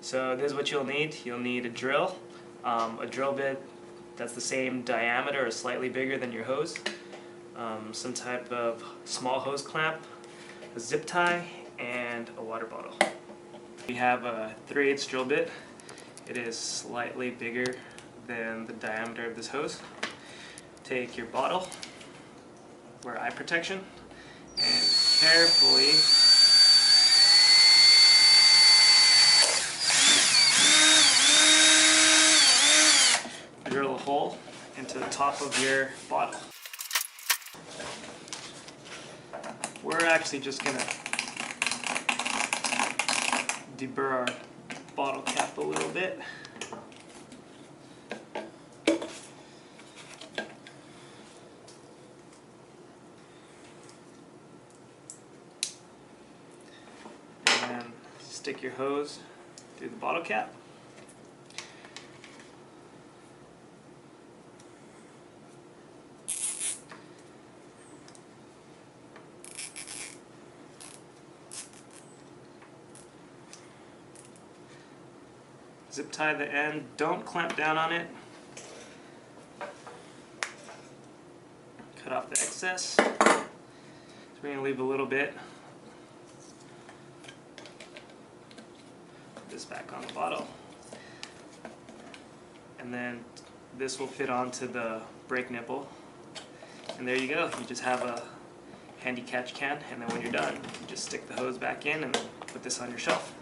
So this is what you'll need. You'll need a drill bit that's the same diameter or slightly bigger than your hose, some type of small hose clamp, a zip tie, and a water bottle. We have a 3/8 drill bit. It is slightly bigger than the diameter of this hose. Take your bottle, wear eye protection, and carefully drill a hole into the top of your bottle. We're actually just going to deburr our bottle cap a little bit. And then stick your hose through the bottle cap. Zip tie the end, don't clamp down on it. Cut off the excess. So we're going to leave a little bit. Put this back on the bottle. And then this will fit onto the brake nipple. And there you go, you just have a handy catch can, and then when you're done, you just stick the hose back in and put this on your shelf.